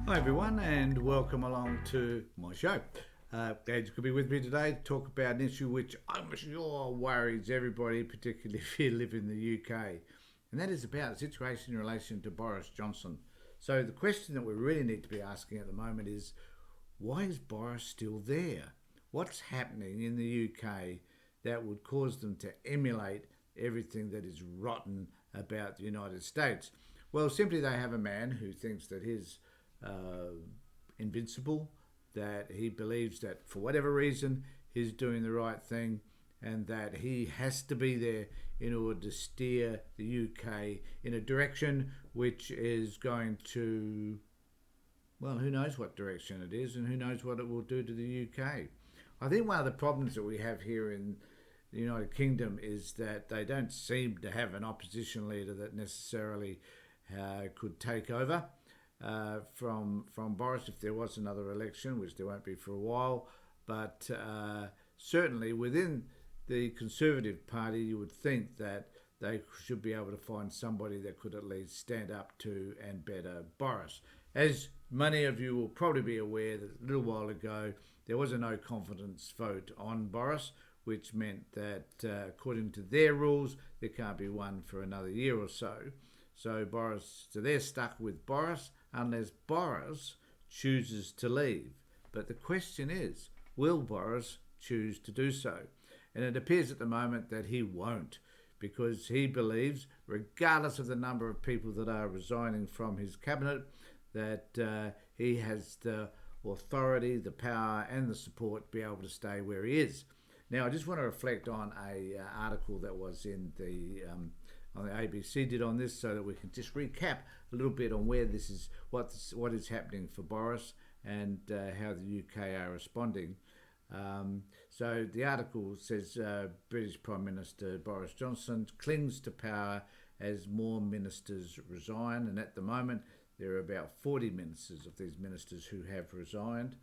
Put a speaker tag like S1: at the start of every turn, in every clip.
S1: Hi everyone, and welcome along to my show. Glad you could be with me today to talk about an issue which I'm sure worries everybody, particularly if you live in the UK, and that is about the situation in relation to Boris Johnson. So the question that we really need to be asking at the moment is, why is Boris still there? What's happening in the UK that would cause them to emulate everything that is rotten about the United States? Well, simply they have a man who thinks that his uh, invincible, that he believes that for whatever reason he's doing the right thing and that he has to be there in order to steer the UK in a direction which is going to, well, who knows what direction it is and who knows what it will do to the UK. I think one of the problems that we have here in the United Kingdom is that they don't seem to have an opposition leader that necessarily could take over from Boris if there was another election, which there won't be for a while. But certainly within the Conservative Party, you would think that they should be able to find somebody that could at least stand up to and better Boris. As many of you will probably be aware, that a little while ago there was a no confidence vote on Boris, which meant that according to their rules, there can't be one for another year or so. So they're stuck with Boris unless Boris chooses to leave. But the question is, will Boris choose to do so? And it appears at the moment that he won't, because he believes, regardless of the number of people that are resigning from his cabinet, that he has the authority, the power and the support to be able to stay where he is. Now, I just want to reflect on a article that was in the on the ABC did on this, so that we can just recap a little bit on where this is, what is happening for Boris and how the UK are responding. So the article says British Prime Minister Boris Johnson clings to power as more ministers resign, and at the moment there are about 40 ministers of these ministers who have resigned.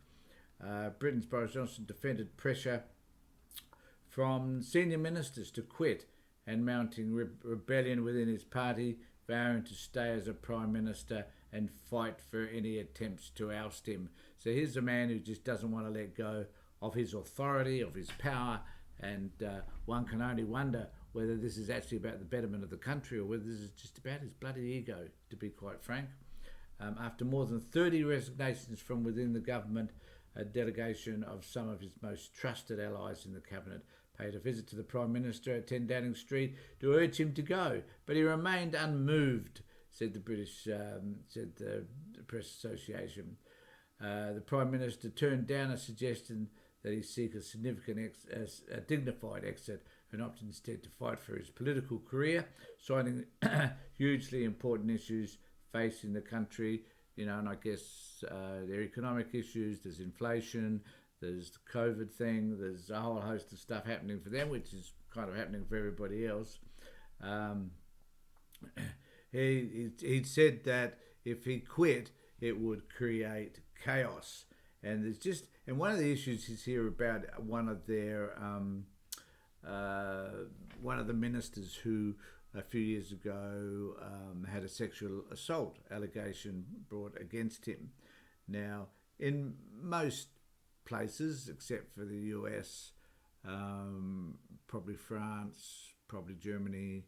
S1: Britain's Boris Johnson defended pressure from senior ministers to quit and mounting rebellion within his party, vowing to stay as a Prime Minister and fight for any attempts to oust him. So here's a man who just doesn't want to let go of his authority, of his power, and one can only wonder whether this is actually about the betterment of the country or whether this is just about his bloody ego, to be quite frank. After more than 30 resignations from within the government, a delegation of some of his most trusted allies in the cabinet paid a visit to the Prime Minister at 10 Downing Street to urge him to go, but he remained unmoved, said the Press Association. The Prime Minister turned down a suggestion that he seek a dignified exit and opted instead to fight for his political career, citing hugely important issues facing the country, and I guess there are economic issues, there's inflation, there's the COVID thing, there's a whole host of stuff happening for them, which is kind of happening for everybody else. He said that if he quit, it would create chaos. And one of the issues is here about one of the ministers who a few years ago had a sexual assault allegation brought against him. Now, in most places, except for the US, probably France, probably Germany,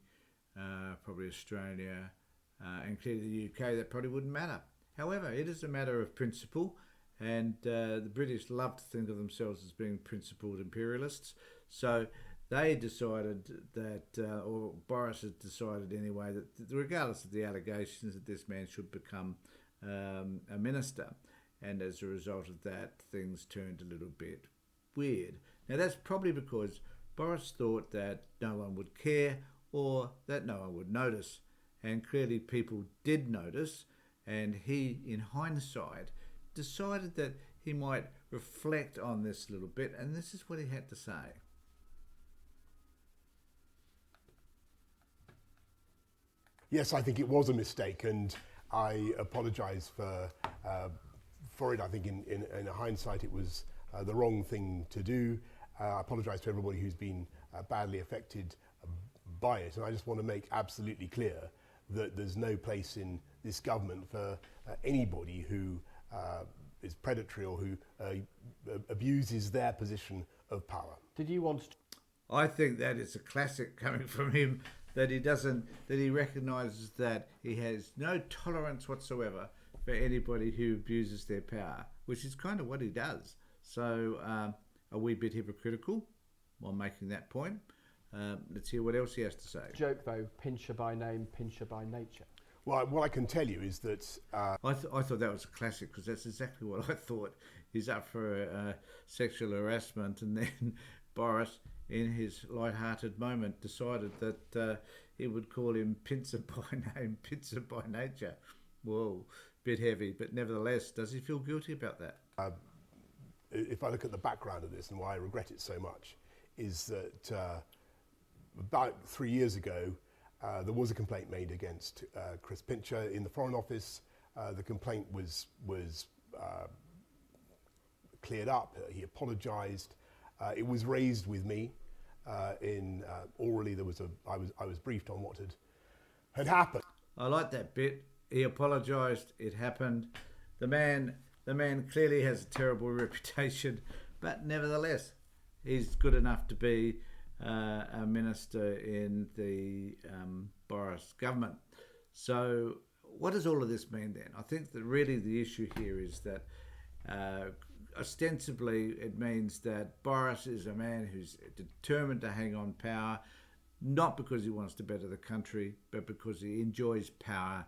S1: probably Australia, and clearly the UK, that probably wouldn't matter. However, it is a matter of principle, and the British love to think of themselves as being principled imperialists. So they decided that, or Boris has decided anyway, that regardless of the allegations, that this man should become a minister. And as a result of that, things turned a little bit weird. Now, that's probably because Boris thought that no one would care or that no one would notice. And clearly people did notice, and he, in hindsight, decided that he might reflect on this a little bit, and this is what he had to say.
S2: Yes, I think it was a mistake, and I apologise for it. I think in hindsight it was the wrong thing to do. I apologise to everybody who's been badly affected by it, and I just want to make absolutely clear that there's no place in this government for anybody who is predatory or who abuses their position of power.
S3: Did you want to...
S1: I think that is a classic coming from him, that he recognises that he has no tolerance whatsoever for anybody who abuses their power, which is kind of what he does. So a wee bit hypocritical while making that point. Let's hear what else he has to say.
S3: Joke though, pincher by name, pincher by nature.
S2: Well, what I can tell you is that...
S1: I thought that was a classic, because that's exactly what I thought. He's up for sexual harassment, and then Boris, in his light-hearted moment, decided that he would call him pincer by name, pincer by nature. Whoa, bit heavy, but nevertheless, does he feel guilty about that?
S2: If I look at the background of this and why I regret it so much, is that about 3 years ago, there was a complaint made against Chris Pincher in the Foreign Office. The complaint was cleared up. He apologised. It was raised with me. Orally, I was briefed on what had happened.
S1: I like that bit. He apologised. It happened. The man clearly has a terrible reputation, but nevertheless, he's good enough to be a minister in the Boris government. So what does all of this mean then? I think that really the issue here is that ostensibly it means that Boris is a man who's determined to hang on power, not because he wants to better the country, but because he enjoys power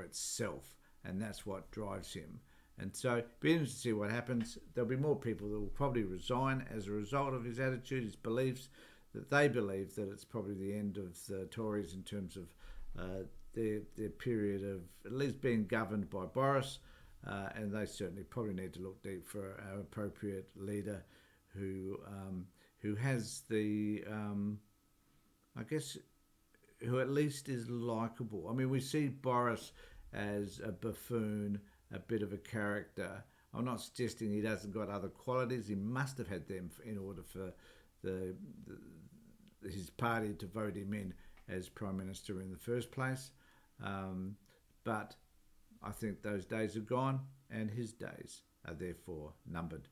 S1: itself, and that's what drives him. And so it'll be interesting to see what happens. There'll be more people that will probably resign as a result of his attitude, his beliefs, that they believe that it's probably the end of the Tories in terms of their period of at least being governed by Boris, and they certainly probably need to look deep for an appropriate leader who has the, I guess, who at least is likeable. I mean, we see Boris as a buffoon, a bit of a character. I'm not suggesting he hasn't got other qualities. He must have had them in order for his party to vote him in as Prime Minister in the first place. But I think those days are gone, and his days are therefore numbered.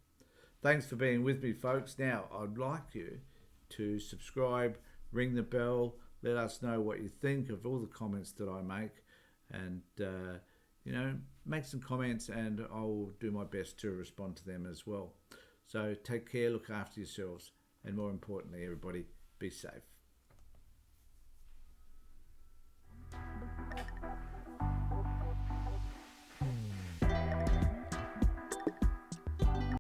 S1: Thanks for being with me, folks. Now, I'd like you to subscribe, ring the bell, let us know what you think of all the comments that I make, and make some comments, and I'll do my best to respond to them as well. So take care, look after yourselves, and more importantly, everybody, be safe.